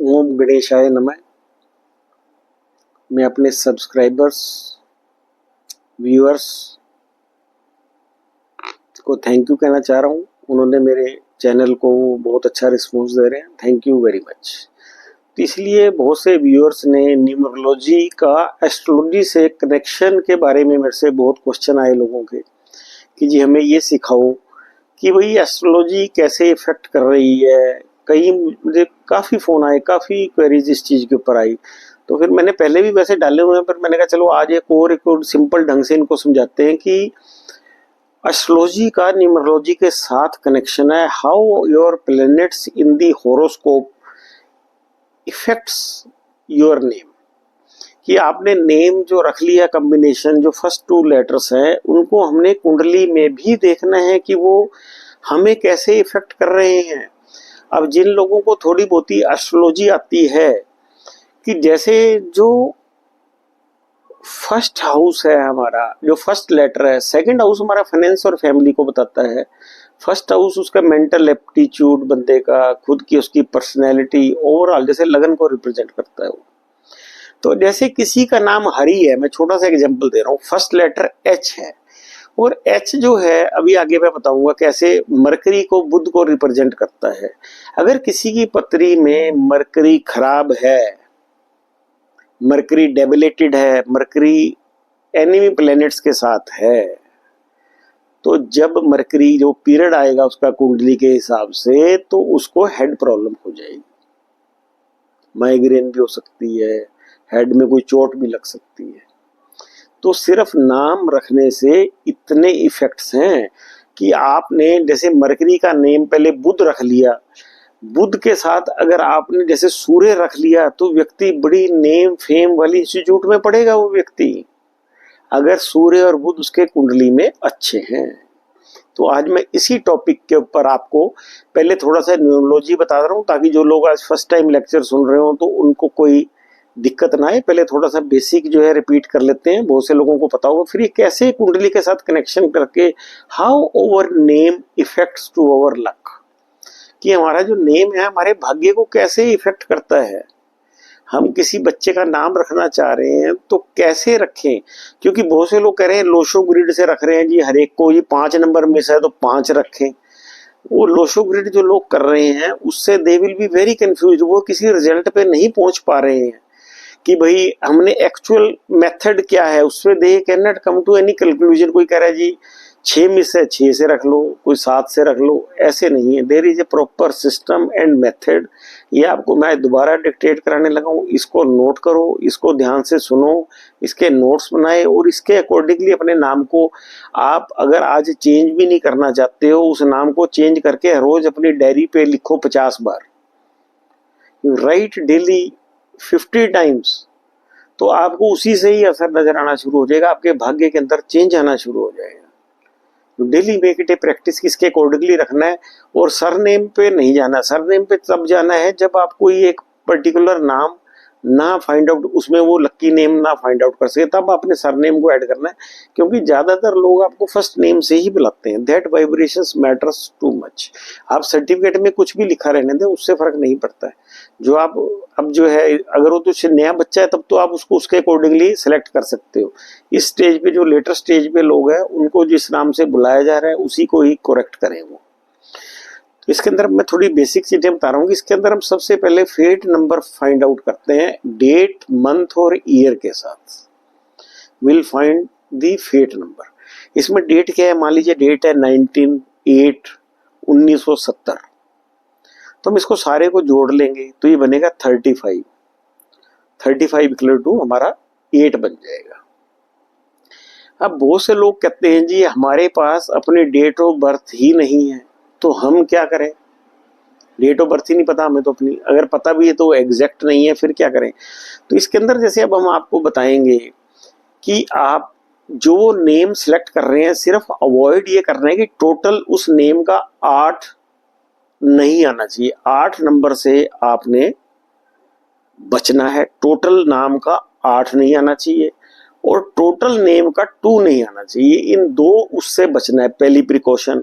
ओम गणेशाय नमः। मैं अपने सब्सक्राइबर्स, व्यूअर्स को थैंक यू कहना चाह रहा हूँ। उन्होंने मेरे चैनल को बहुत अच्छा रिस्पॉन्स दे रहे हैं, थैंक यू वेरी मच। तो इसलिए बहुत से व्यूअर्स ने न्यूमरोलॉजी का एस्ट्रोलॉजी से कनेक्शन के बारे में मेरे से बहुत क्वेश्चन आए लोगों के कि जी हमें ये सिखाओ कि भाई एस्ट्रोलॉजी कैसे इफेक्ट कर रही है। कई मुझे काफ़ी फ़ोन आए, काफ़ी क्वेरीज इस चीज़ के ऊपर आई। तो फिर मैंने पहले भी वैसे डाले हुए हैं, पर मैंने कहा चलो आज एक और सिंपल ढंग से इनको समझाते हैं कि एस्ट्रोलॉजी का न्यूमरोलॉजी के साथ कनेक्शन है। How your planets in the horoscope effects your name. कि आपने नेम जो रख लिया, कॉम्बिनेशन जो फर्स्ट टू लेटर्स हैं, उनको हमने कुंडली में भी देखना है कि वो हमें कैसे इफेक्ट कर रहे हैं। अब जिन लोगों को थोड़ी बहुत ही एस्ट्रोलॉजी आती है कि जैसे जो फर्स्ट हाउस है हमारा, जो फर्स्ट लेटर है, सेकंड हाउस हमारा फाइनेंस और फैमिली को बताता है। फर्स्ट हाउस उसका मेंटल एप्टीट्यूड, बंदे का खुद की उसकी पर्सनैलिटी, ओवरऑल जैसे लगन को रिप्रेजेंट करता है वो। तो जैसे किसी का नाम हरि है, मैं छोटा सा एग्जांपल दे रहा हूँ, फर्स्ट लेटर एच है, और एच जो है अभी आगे मैं बताऊंगा कैसे मरकरी को, बुध को रिप्रेजेंट करता है। अगर किसी की पत्री में मरकरी खराब है, मरकरी डेबिलेटेड है, मरकरी एनिमी प्लैनेट्स के साथ है, तो जब मरकरी जो पीरियड आएगा उसका कुंडली के हिसाब से, तो उसको हेड प्रॉब्लम हो जाएगी। माइग्रेन भी हो सकती है, हेड में कोई चोट भी लग सकती है। तो सिर्फ नाम रखने से इतने इफेक्ट्स हैं कि आपने जैसे मरकरी का नेम पहले बुध रख लिया, बुध के साथ अगर आपने जैसे सूर्य रख लिया, तो व्यक्ति बड़ी नेम फेम वाली इंस्टीट्यूट में पढ़ेगा वो व्यक्ति, अगर सूर्य और बुध उसके कुंडली में अच्छे हैं। तो आज मैं इसी टॉपिक के ऊपर आपको पहले थोड़ा सा न्यूमरोलॉजी बता रहा हूँ, ताकि जो लोग आज फर्स्ट टाइम लेक्चर सुन रहे हो तो उनको कोई दिक्कत ना आए। पहले थोड़ा सा बेसिक जो है रिपीट कर लेते हैं, बहुत से लोगों को पता होगा। फिर ये कैसे कुंडली के साथ कनेक्शन करके how over name effects to over luck, कि हमारा जो नेम है हमारे भाग्य को कैसे इफेक्ट करता है। हम किसी बच्चे का नाम रखना चाह रहे हैं तो कैसे रखें, क्योंकि बहुत से लोग कह रहे हैं लोशो ग्रिड से रख रहे हैं जी, हर एक को ये 5 नंबर मिस है तो 5 रखें। वो लोशो ग्रिड जो लोग कर रहे हैं उससे they will be very confuse, वो किसी रिजल्ट पे नहीं पहुंच पा रहे हैं कि भाई हमने एक्चुअल मेथड क्या है, उससे they can not come to any conclusion. कोई कह रहा है जी 6 मिस है 6 से रख लो, कोई 7 से रख लो, ऐसे नहीं है। There is a proper system and method. ये आपको मैं दोबारा डिक्टेट कराने लगा हूँ, इसको नोट करो, इसको ध्यान से सुनो, इसके नोट्स बनाए और इसके अकॉर्डिंगली अपने नाम को आप अगर आज चेंज भी नहीं करना चाहते हो, उस नाम को चेंज करके रोज अपनी डायरी पे लिखो 50 बार, राइट डेली 50 टाइम्स। तो आपको उसी से ही असर नजर आना शुरू हो जाएगा, आपके भाग्य के अंदर चेंज आना शुरू हो जाएगा। तो daily make it A practice, किसके अकॉर्डिंगली रखना है। और सरनेम पे नहीं जाना, सरनेम पे तब जाना है जब आप कोई एक पर्टिकुलर नाम ना फाइंड आउट, उसमें वो लक्की नेम ना फाइंड आउट कर सके, तब आपने सरनेम को ऐड करना है। क्योंकि ज्यादातर लोग आपको फर्स्ट नेम से ही बुलाते हैं, that vibrations matters too much. आप सर्टिफिकेट में कुछ भी लिखा रहने दें, उससे फर्क नहीं पड़ता है। जो आप अब जो है, अगर वो तो नया बच्चा है तब तो आप उसको उसके अकॉर्डिंगली सेलेक्ट कर सकते हो। इस स्टेज पे जो लेटर स्टेज पे लोग हैं, उनको जिस नाम से बुलाया जा रहा है उसी को ही करेक्ट करें वो। तो इसके अंदर मैं थोड़ी बेसिक चीजें बता रहा हूँ कि इसके अंदर हम सबसे पहले फेट नंबर फाइंड आउट करते हैं, डेट मंथ और ईयर के साथ will find the fate number. इसमें डेट क्या है, मान लीजिए डेट है 1970, तो हम इसको सारे को जोड़ लेंगे तो ये बनेगा 35। 35 इक्वल टू हमारा 8 बन जाएगा। अब बहुत से लोग कहते हैं जी हमारे पास अपने डेट ऑफ बर्थ ही नहीं है, तो हम क्या करें। डेट ऑफ बर्थ ही नहीं पता हमें तो अपनी, अगर पता भी है तो एग्जैक्ट नहीं है, फिर क्या करें। तो इसके अंदर जैसे अब हम आपको बताएंगे कि आप जो नेम सिलेक्ट कर रहे हैं, सिर्फ अवॉइड ये करना है कि टोटल उस नेम का 8 नहीं आना चाहिए। 8 नंबर से आपने बचना है। टोटल नाम का 8 नहीं आना चाहिए और टोटल नेम का 2 नहीं आना चाहिए। इन दो उससे बचना है, पहली प्रिकॉशन।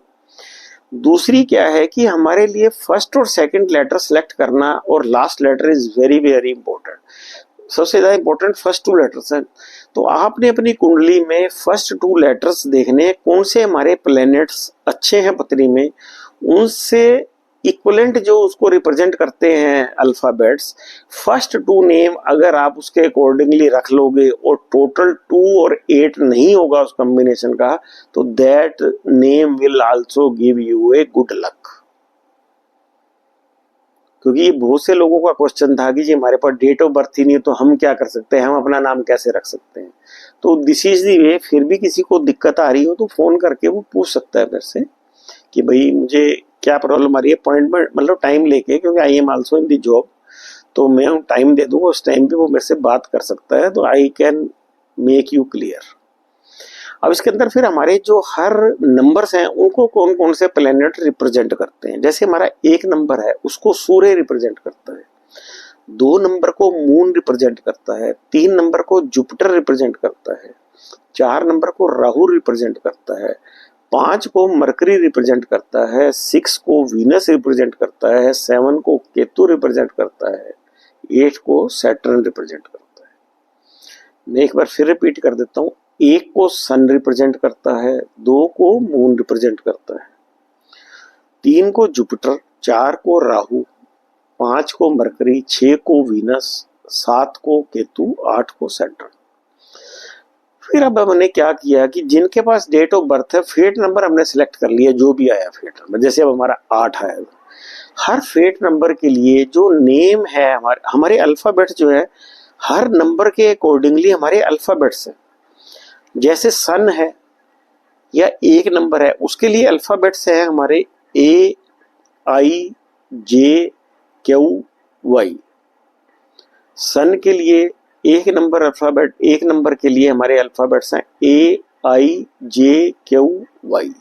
दूसरी क्या है कि हमारे लिए फर्स्ट और सेकंड लेटर सेलेक्ट करना और last letter is very very important. सबसे ज्यादा इंपॉर्टेंट फर्स्ट टू लेटर्स हैं। तो आपने अपनी कुंडली में फर्स्ट टू लेटर्स देखने हैं, कौन से हमारे प्लैनेट्स अच्छे हैं पत्री में, उनसे इक्वलेंट जो उसको रिप्रेजेंट करते हैं अल्फाबेट्स, फर्स्ट टू नेम अगर आप उसके अकॉर्डिंगली रख लोगे और टोटल 2 और 8 नहीं होगा उस कॉम्बिनेशन का, तो that name will also give U a good luck. क्योंकि ये बहुत से लोगों का क्वेश्चन था कि जी हमारे पास डेट ऑफ बर्थ ही नहीं है तो हम क्या कर सकते हैं, हम अपना नाम कैसे रख सकते हैं। तो दिस इज दी वे। फिर भी किसी को दिक्कत आ रही हो तो फोन करके वो पूछ सकता है मेरे से कि भाई मुझे क्या प्रॉब्लम आ रही है, अपॉइंटमेंट मतलब टाइम लेके, क्योंकि I am also in the job, तो मैं टाइम दे दूंगा, उस टाइम पे वो मेरे से बात कर सकता है, तो I can make you clear. अब इसके अंदर फिर हमारे जो हर नंबर्स हैं उनको कौन कौन से प्लैनेट रिप्रेजेंट करते हैं। जैसे हमारा 1 नंबर है उसको सूर्य रिप्रेजेंट करता है, 2 नंबर को मून रिप्रेजेंट करता है, 3 नंबर को जुपिटर रिप्रेजेंट करता है, 4 नंबर को राहु रिप्रेजेंट करता है, 5 को मरकरी रिप्रेजेंट करता है, 6 को वीनस रिप्रेजेंट करता है, 7 को केतु रिप्रेजेंट करता है, 8 को सैटर्न रिप्रेजेंट करता है। मैं एक बार फिर रिपीट कर देता हूँ। 1 को सन रिप्रेजेंट करता है, 2 को मून रिप्रेजेंट करता है, 3 को जुपिटर, 4 को राहु, 5 को मरकरी, 6 को वीनस, 7 को केतु, 8 को सैटर्न। फिर अब हमने क्या किया कि जिनके पास डेट ऑफ बर्थ है, फेट नंबर हमने सिलेक्ट कर लिया, जो भी आया फेट नंबर। जैसे अब हमारा 8 है, हर फेट नंबर के लिए जो नेम है हमारे अल्फाबेट्स जो है, हर नंबर के अकॉर्डिंगली हमारे अल्फाबेट्स हैं। जैसे सन है या 1 नंबर है, उसके लिए अल्फाबेट्स है हमारे AIJQY। सन के लिए 1 नंबर अल्फाबेट, 1 नंबर के लिए हमारे अल्फाबेट्स हैं AIJQY।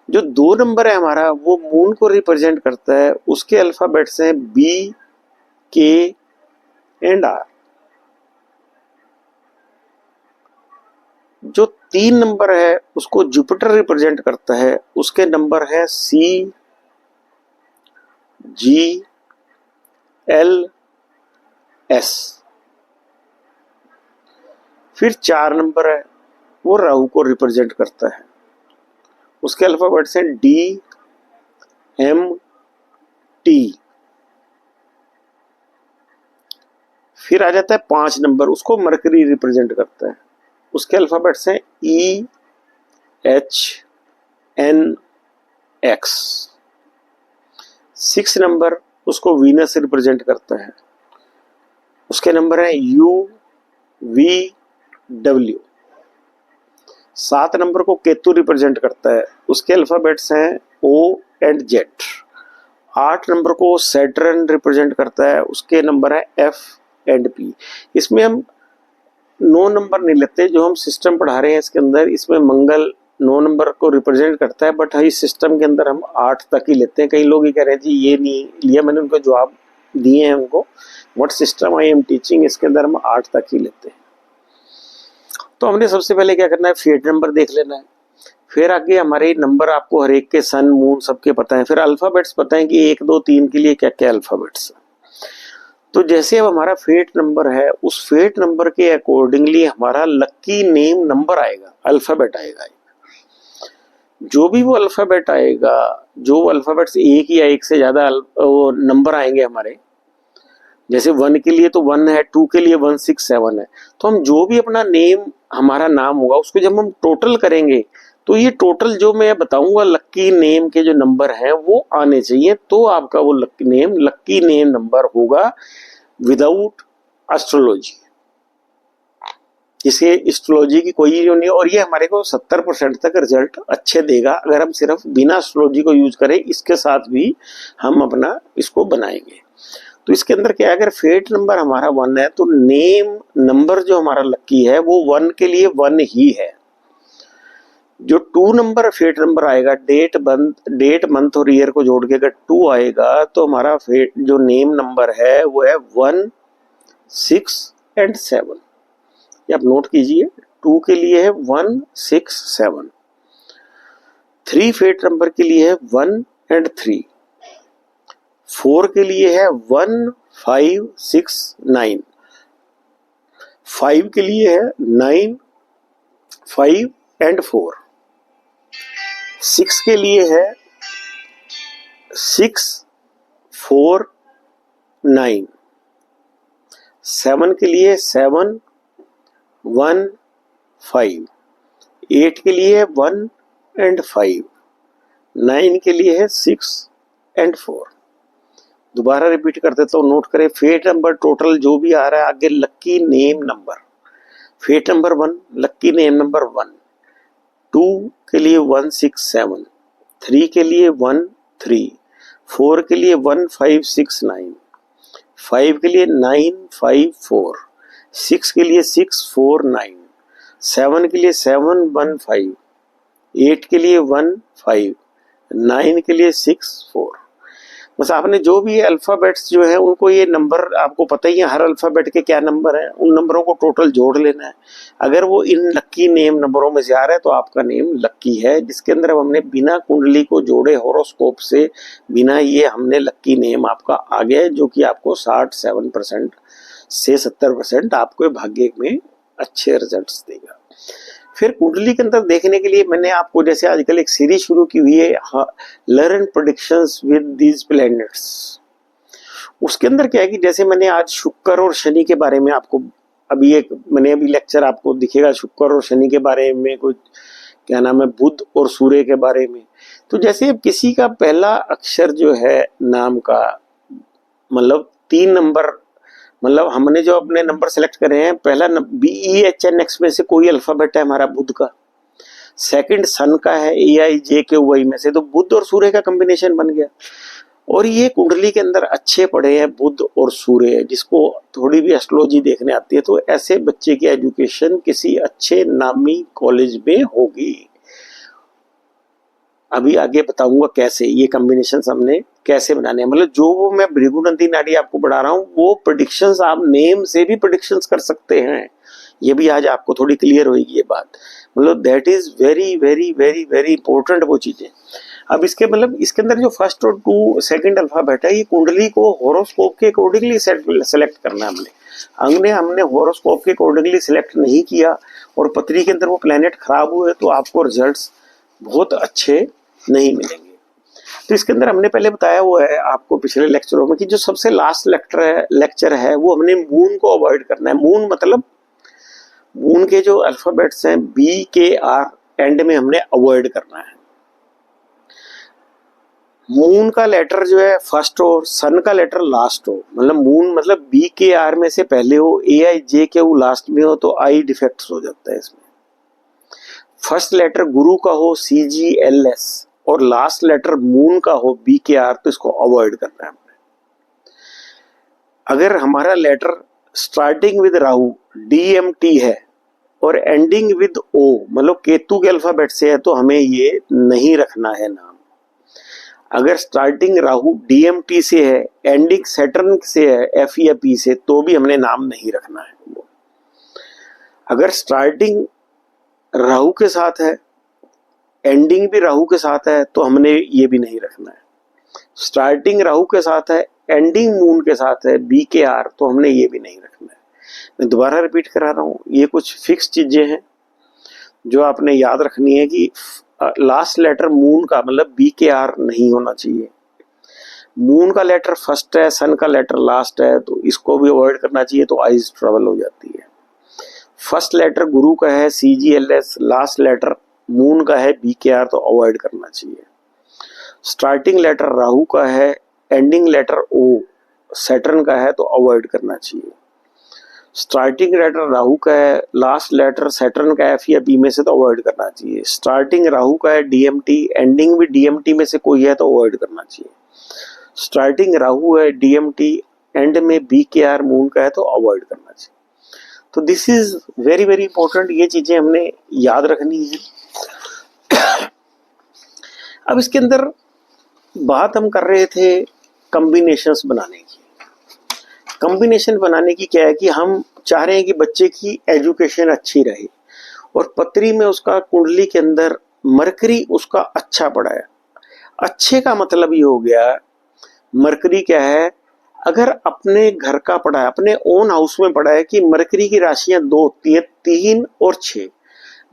जो 2 नंबर है हमारा, वो मून को रिप्रेजेंट करता है, उसके अल्फाबेट्स हैं BKR। जो 3 नंबर है उसको जुपिटर रिप्रेजेंट करता है, उसके नंबर है CGLS। फिर 4 नंबर है वो राहु को रिप्रेजेंट करता है, उसके अल्फाबेट्स हैं DMT। फिर आ जाता है 5 नंबर, उसको मरकरी रिप्रेजेंट करता है, उसके अल्फाबेट्स हैं EHNX। 6 नंबर उसको वीनस रिप्रेजेंट करता है, उसके नंबर हैं UVW। 7 नंबर को केतु रिप्रेजेंट करता है, उसके अल्फाबेट्स हैं OZ। 8 नंबर को सैटर्न रिप्रेजेंट करता है, उसके नंबर है FP। इसमें हम 9 नंबर नहीं लेते, जो हम सिस्टम पढ़ा रहे हैं इसके अंदर, इसमें मंगल 9 नंबर को रिप्रेजेंट करता है, बट इस सिस्टम के अंदर हम 8 तक ही लेते हैं। कई लोग ये कह रहे हैं जी ये नहीं लिया, मैंने उनको जवाब दिए हैं उनको, what system I am teaching, इसके अंदर हम 8 तक ही लेते हैं। तो हमने सबसे पहले क्या करना है, फेट नंबर देख लेना है। फिर आगे हमारे नंबर आपको हर एक के सन मून सबके पता है, फिर अल्फाबेट्स पता है कि 1 2 3 के लिए क्या क्या अल्फाबेट्स है। तो जैसे अब हमारा फेट नंबर है, उस फेट नंबर के अकॉर्डिंगली हमारा लक्की नेम नंबर आएगा, अल्फाबेट आएगा। जो भी वो अल्फाबेट आएगा, जो अल्फाबेट्स एक या एक से ज्यादा वो नंबर आएंगे हमारे, जैसे 1 के लिए तो 1 है, 2 के लिए 1 6 7 है, तो हम जो भी अपना नेम हमारा नाम होगा उसको जब हम टोटल करेंगे, तो ये टोटल जो मैं बताऊंगा लक्की नेम के जो नंबर हैं वो आने चाहिए, तो आपका वो लक्की नेम नंबर होगा विदाउट एस्ट्रोलॉजी। इसे एस्ट्रोलॉजी की कोई नहीं, और ये हमारे को 70% तक रिजल्ट अच्छे देगा अगर हम सिर्फ बिना एस्ट्रोलॉजी को यूज करें। इसके साथ भी हम अपना इसको बनाएंगे। तो इसके अंदर क्या है, अगर फेट नंबर हमारा 1 है तो नेम नंबर जो हमारा लक्की है वो 1 के लिए 1 ही है। जो 2 नंबर फेट नंबर आएगा, डेट मंथ और ईयर को जोड़ के अगर 2 आएगा तो हमारा फेट जो नेम नंबर है वो है 1 6 और 7। ये आप नोट कीजिए, 2 के लिए है 1 6 7। 3 फेट नंबर के लिए है 1 and 3, 4 के लिए है 1, 5, 6, 9, 5 के लिए है 9, 5 and 4, 6 के लिए है 6, 4, 9, 7 के लिए 7, 1, 5, 8 के लिए है 1 and 5, 9 के लिए है 6 and 4। दोबारा रिपीट कर देता हूँ, नोट करें। फेट नंबर टोटल जो भी आ रहा है आगे लक्की नेम नंबर, फेट नंबर 1 लक्की नेम नंबर 1, 2 के लिए 1, 6, 7, 3 के लिए 1, 3, 4 के लिए 1, 5, 6, 9, 5 के लिए 9, 5, 4, 6 के लिए 6, 4, 9, 7 के लिए 7, 1, 5, 8 के लिए 1, 5, 9 के लिए 6, 4। बस आपने जो भी अल्फाबेट्स जो है उनको, ये नंबर आपको पता ही है हर अल्फाबेट के क्या नंबर है, उन नंबरों को टोटल जोड़ लेना है। अगर वो इन लक्की नेम नंबरों में से आ रहा है तो आपका नेम लक्की है, जिसके अंदर हमने बिना कुंडली को जोड़े हॉरोस्कोप से, बिना ये हमने लक्की नेम आपका आ गया है, जो कि आपको 67% से 70% आपको भाग्य में अच्छे रिजल्ट्स देगा। फिर कुंडली के अंदर देखने के लिए मैंने आपको जैसे आजकल एक सीरीज शुरू की हुई है, learn predictions with these planets. उसके अंदर क्या है कि जैसे मैंने आज शुक्र और शनि के बारे में आपको मैंने अभी लेक्चर आपको दिखेगा शुक्र और शनि के बारे में, कुछ क्या नाम है बुध और सूर्य के बारे में। तो जैसे किसी का पहला अक्षर जो है नाम का, मतलब 3 नंबर, मतलब हमने जो अपने नंबर सेलेक्ट करे हैं, पहला BEHNX में से कोई अल्फाबेट है हमारा बुध का, सेकंड सन का है AIJKY में से, तो बुध और सूर्य का कॉम्बिनेशन बन गया। और ये कुंडली के अंदर अच्छे पड़े हैं बुध और सूर्य, जिसको थोड़ी भी एस्ट्रोलॉजी देखने आती है, तो ऐसे बच्चे की एजुकेशन किसी अच्छे नामी कॉलेज में होगी। अभी आगे बताऊंगा कैसे ये कॉम्बिनेशन हमने कैसे बनाने हैं। मतलब जो मैं भृगुनंदी नाड़ी आपको पढ़ा रहा हूँ, वो प्रेडिक्शंस आप नेम से भी प्रेडिक्शंस कर सकते हैं। ये भी आज आपको थोड़ी क्लियर होगी ये बात। मतलब that is very very very very important वो चीजें। अब इसके मतलब इसके अंदर जो फर्स्ट और 2 सेकंड अल्फाबेट है, ये कुंडली को हॉरोस्कोप के अकॉर्डिंगली सेलेक्ट करना है हमने हॉरोस्कोप के अकॉर्डिंगली सिलेक्ट नहीं किया और पत्री के अंदर वो प्लेनेट खराब हुए तो आपको रिजल्ट्स बहुत अच्छे नहीं मिलेंगे। तो इसके अंदर हमने पहले बताया हुआ है आपको पिछले लेक्चरों में कि जो सबसे लास्ट लेक्चर है वो हमने मून को अवॉइड करना है। मून मतलब मून के जो अल्फाबेट्स हैं BKR एंड में हमने अवॉइड करना है। मून का लेटर जो है फर्स्ट हो, सन का लेटर लास्ट हो, मतलब मून मतलब BKR में से पहले हो, AIJKU लास्ट में हो, तो आई डिफेक्ट्स हो जाता है इसमें। फर्स्ट लेटर गुरु का हो CGLS और लास्ट लेटर मून का हो BKR, तो इसको अवॉइड करना है हमने। अगर हमारा letter starting with Rahu DMT है और एंडिंग विद O मतलब केतु के अल्फाबेट से है, तो हमें ये नहीं रखना है नाम। अगर स्टार्टिंग राहु DMT से है, एंडिंग सैटर्न से है F या P से, तो भी हमने नाम नहीं रखना है। अगर स्टार्टिंग राहु के साथ है, एंडिंग भी राहु के साथ है, तो हमने ये भी नहीं रखना है। स्टार्टिंग राहु के साथ है, एंडिंग मून के साथ है BKR, तो हमने ये भी नहीं रखना है। मैं दोबारा रिपीट करा रहा हूँ, ये कुछ फिक्स चीजें हैं जो आपने याद रखनी है कि लास्ट लेटर मून का मतलब BKR नहीं होना चाहिए। मून का लेटर फर्स्ट है, सन का लेटर लास्ट है, तो इसको भी अवॉइड करना चाहिए, तो आइज ट्रबल हो जाती है। फर्स्ट लेटर गुरु का है CGLS, लास्ट लेटर मून का है BKR, तो अवॉइड करना चाहिए। स्टार्टिंग लेटर राहु का है, एंडिंग लेटर O सैटर्न का है, तो अवॉइड करना चाहिए। स्टार्टिंग लेटर राहु का है, लास्ट लेटर सैटर्न का F या P में से, तो अवॉइड करना चाहिए। स्टार्टिंग राहु का है DMT, एंडिंग भी DMT में से कोई है, तो अवॉइड करना चाहिए। स्टार्टिंग राहु है DMT, एंड में BKR मून का है, तो अवॉइड करना चाहिए। तो this is very very important, ये चीजें हमने याद रखनी है। अब इसके अंदर बात हम कर रहे थे कॉम्बिनेशंस बनाने की। कॉम्बिनेशन बनाने की क्या है कि हम चाह रहे हैं कि बच्चे की एजुकेशन अच्छी रहे और पत्री में उसका कुंडली के अंदर मरकरी उसका अच्छा पड़ा है। अच्छे का मतलब ये हो गया, मरकरी क्या है, अगर अपने घर का पड़ा है, अपने ओन हाउस में पड़ा है कि मरकरी की राशियां दो होती है, 3 और 6।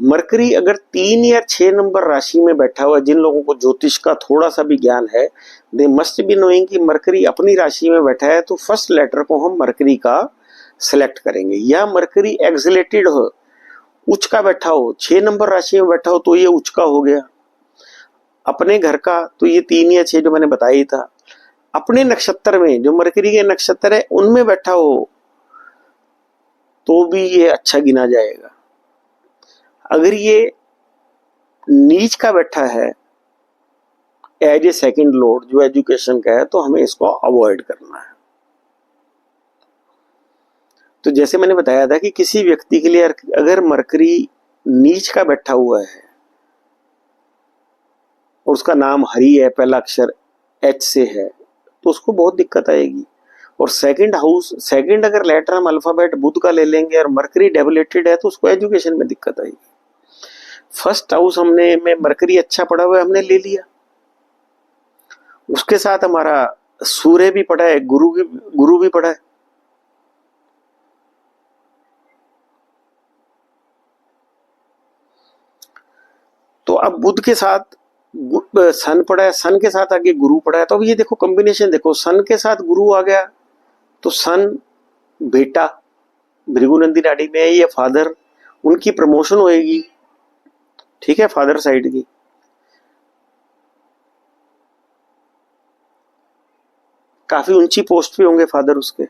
मरकरी अगर 3 या 6 नंबर राशि में बैठा हुआ है, जिन लोगों को ज्योतिष का थोड़ा सा भी ज्ञान है, दे मस्ट बी नोइंग कि मरकरी अपनी राशि में बैठा है, तो फर्स्ट लेटर को हम मरकरी का सिलेक्ट करेंगे। या मरकरी एक्सलेटेड हो, उच्च का बैठा हो, 6 नंबर राशि में बैठा हो, तो ये उच्च का हो गया। अपने घर का तो ये 3 या 6 जो मैंने बताया ही था। अपने नक्षत्र में, जो मरकरी के नक्षत्र है उनमें बैठा हो तो भी ये अच्छा गिना जाएगा। अगर ये नीच का बैठा है एज ए सेकंड लॉर्ड, जो एजुकेशन का है, तो हमें इसको अवॉइड करना है। तो जैसे मैंने बताया था कि किसी व्यक्ति के लिए अगर मरकरी नीच का बैठा हुआ है और उसका नाम हरि है, पहला अक्षर एच से है, तो उसको बहुत दिक्कत आएगी। और सेकंड हाउस, सेकंड अगर लेटर हम अल्फाबेट बुध का ले लेंगे और मरकरी डेबिलेटेड है, तो उसको एजुकेशन में दिक्कत आएगी। फर्स्ट हाउस हमने में मरकरी अच्छा पड़ा हुआ है, हमने ले लिया, उसके साथ हमारा सूर्य भी पड़ा है, गुरु भी पड़ा है। तो अब बुध के साथ सन पड़ा है, सन के साथ आगे गुरु पड़ा है, तो अब ये देखो कॉम्बिनेशन देखो, सन के साथ गुरु आ गया, तो सन बेटा भृगुनंदी नाड़ी में है, ये फादर, उनकी प्रमोशन होएगी, ठीक है, फादर साइड की। काफी ऊंची पोस्ट पे होंगे फादर उसके।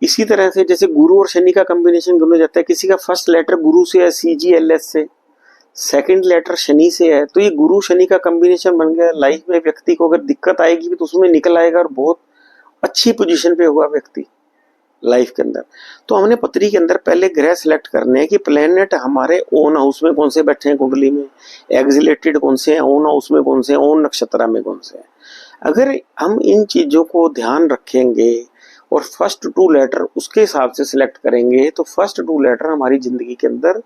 इसी तरह से जैसे गुरु और शनि का कॉम्बिनेशन दोनों जाता है, किसी का फर्स्ट लेटर गुरु से है, CGLS से, सेकंड लेटर शनि से है, तो ये गुरु शनि का कॉम्बिनेशन बन गया। लाइफ में व्यक्ति को अगर दिक्कत आएगी भी तो उसमें निकल आएगा और बहुत अच्छी पोजीशन पे होगा व्यक्ति लाइफ के अंदर। तो हमने पत्री के अंदर पहले ग्रह सिलेक्ट करने हैं कि प्लेनेट हमारे ओन हाउस में कौन से बैठे हैं कुंडली में, एक्सिलेटेड कौन से हैं, ओन हाउस में कौन से हैं, ओन नक्षत्र में कौन से हैं। अगर हम इन चीजों को ध्यान रखेंगे और फर्स्ट 2 लेटर उसके हिसाब से सिलेक्ट करेंगे, तो फर्स्ट 2 लेटर हमारी जिंदगी के अंदर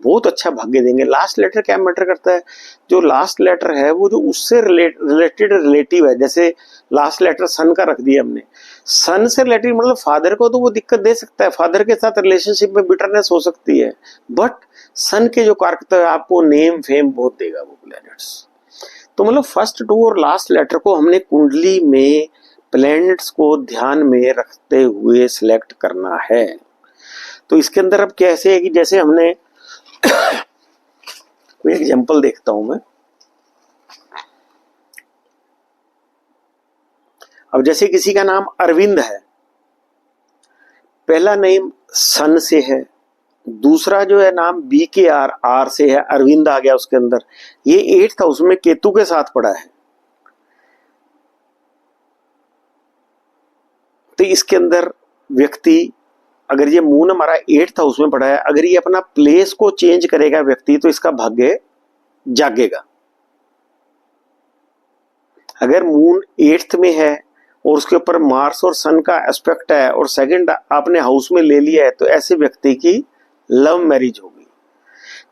बहुत अच्छा भाग्य देंगे। लास्ट लेटर क्या मैटर करता है, जो लास्ट लेटर है वो जो उससे रिलेटेड रिलेटिव है। जैसे लास्ट लेटर सन का रख दिया हमने, सन से रिलेटेड मतलब फादर को तो वो दिक्कत दे सकता है, फादर के साथ रिलेशनशिप में बिटरनेस हो सकती है, बट सन के जो कारक है आपको नेम फेम बहुत देगा वो प्लैनेट्स। तो मतलब फर्स्ट 2 और लास्ट लेटर को हमने कुंडली में प्लैनेट्स को ध्यान में रखते हुए सिलेक्ट करना है। तो इसके अंदर अब कैसे है कि जैसे हमने कोई एग्जांपल देखता हूं मैं। अब जैसे किसी का नाम अरविंद है, पहला नेम सन से है, दूसरा जो है नाम BKR आर से है, अरविंद आ गया उसके अंदर, ये 8th हाउस में केतु के साथ पड़ा है। तो इसके अंदर व्यक्ति, अगर ये मून हमारा 8th हाउस में पड़ा है, अगर ये अपना प्लेस को चेंज करेगा व्यक्ति, तो इसका भाग्य जागेगा। अगर मून 8th में है और उसके ऊपर मार्स और सन का एस्पेक्ट है और सेकंड आपने हाउस में ले लिया है, तो ऐसे व्यक्ति की लव मैरिज होगी।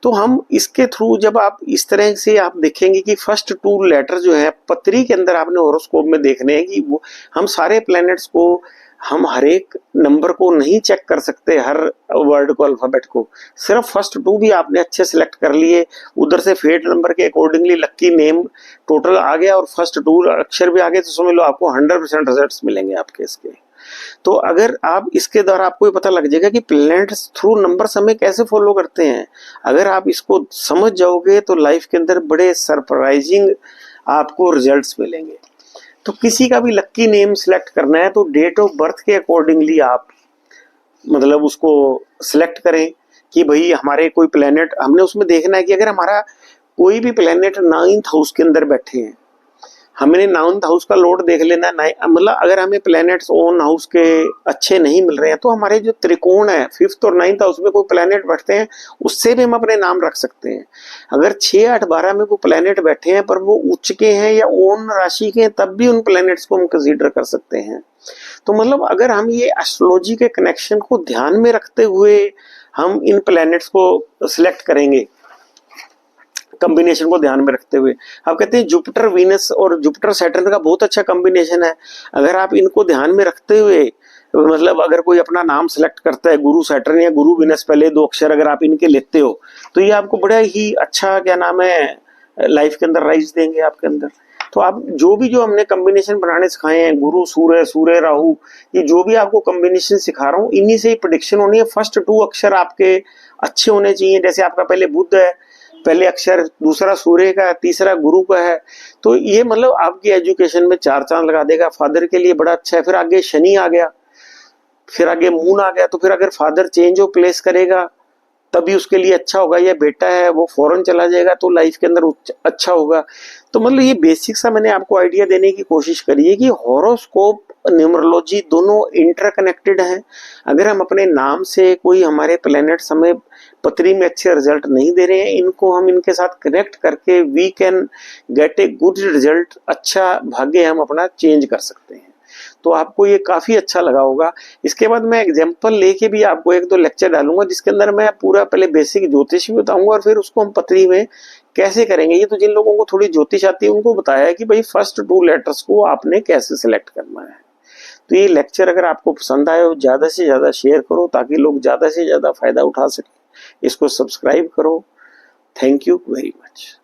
तो हम इसके थ्रू जब आप इस तरह से आप देखेंगे कि फर्स्ट 2 लेटर जो है पत्री के अंदर आपने हॉरोस्कोप में देखने हैं कि वो हम सारे प्लैनेट्स को, हम हर एक नंबर को नहीं चेक कर सकते, हर वर्ड को, अल्फाबेट को, सिर्फ फर्स्ट 2 भी आपने अच्छे सेलेक्ट कर लिए, उधर से फेट नंबर के अकॉर्डिंगली लक्की नेम टोटल आ गया और फर्स्ट 2 अक्षर भी आ गए, तो समझ लो आपको 100% रिजल्ट्स मिलेंगे आपके इसके। तो अगर आप इसके द्वारा आपको ये पता लग जाएगा कि प्लैनेट्स थ्रू नंबर समय कैसे फॉलो करते हैं। अगर आप इसको समझ जाओगे तो लाइफ के अंदर बड़े सरप्राइजिंग आपको रिजल्ट्स मिलेंगे। तो किसी का भी लक्की नेम सिलेक्ट करना है तो डेट ऑफ बर्थ के अकॉर्डिंगली आप मतलब उसको सिलेक्ट करें कि भाई हमारे कोई प्लेनेट, हमने उसमें देखना है कि अगर हमारा कोई भी प्लेनेट 9th हाउस के अंदर बैठे हैं, हमने 9th हाउस का लॉर्ड देख लेना, मतलब अगर हमें प्लैनेट्स ओन हाउस के अच्छे नहीं मिल रहे हैं, तो हमारे जो त्रिकोण है 5th और 9th हाउस में कोई प्लैनेट बैठते हैं, उससे भी हम अपने नाम रख सकते हैं। अगर 6, 8, 12 में कोई प्लैनेट बैठे हैं पर वो उच्च के हैं या ओन राशि के हैं, तब भी उन प्लैनेट्स को हम कंसीडर कर सकते हैं। तो मतलब अगर हम ये एस्ट्रोलॉजी के कनेक्शन को ध्यान में रखते हुए हम इन प्लैनेट्स को सिलेक्ट करेंगे कॉम्बिनेशन को ध्यान में रखते हुए। आप कहते हैं जुपिटर वीनस और जुपिटर सैटर्न का बहुत अच्छा कॉम्बिनेशन है। अगर आप इनको ध्यान में रखते हुए, मतलब अगर कोई अपना नाम सेलेक्ट करता है गुरु सैटर्न या गुरु वीनस, पहले 2 अक्षर अगर आप इनके लेते हो तो ये आपको बड़ा ही अच्छा क्या नाम है लाइफ के अंदर राइज देंगे आपके अंदर। तो आप जो हमने कॉम्बिनेशन बनाने सिखाए हैं, गुरु सूर्य, सूर्य राहु, ये जो भी आपको कॉम्बिनेशन सिखा रहा हूँ, इन्हीं से ही प्रेडिक्शन होनी है। फर्स्ट 2 अक्षर आपके अच्छे होने चाहिए। जैसे आपका पहले बुध है, पहले अक्षर, दूसरा सूर्य का, तीसरा गुरु का है, तो ये मतलब आपकी एजुकेशन में 4 चांद लगा देगा। फादर के लिए बड़ा अच्छा है। फिर आगे शनि आ गया, फिर आगे मून आ गया, तो फिर अगर फादर चेंज ऑफ प्लेस करेगा तभी उसके लिए अच्छा होगा। या बेटा है वो फॉरेन चला जाएगा तो लाइफ के अंदर अच्छा होगा। तो मतलब ये बेसिक सा मैंने आपको आइडिया देने की कोशिश करी है कि हॉरोस्कोप, न्यूमरोलॉजी दोनों इंटरकनेक्टेड हैं। अगर हम अपने नाम से कोई हमारे प्लैनेट्स हमें पत्री में अच्छे रिजल्ट नहीं दे रहे हैं, इनको हम इनके साथ कनेक्ट करके we can get a good result, अच्छा भाग्य हम अपना चेंज कर सकते हैं। तो आपको ये काफी अच्छा लगा होगा। इसके बाद मैं एग्जांपल लेके भी आपको 1-2 लेक्चर डालूंगा जिसके अंदर मैं पूरा पहले बेसिक ज्योतिष भी बताऊंगा और फिर उसको हम पत्री में कैसे करेंगे। ये तो जिन लोगों को थोड़ी ज्योतिष आती है उनको बताया है कि भाई फर्स्ट 2 लेटर्स को आपने कैसे सिलेक्ट करना है। तो ये लेक्चर अगर आपको पसंद आए, ज्यादा से ज्यादा शेयर करो ताकि लोग ज्यादा से ज्यादा फायदा उठा सके। इसको सब्सक्राइब करो। Thank you very much.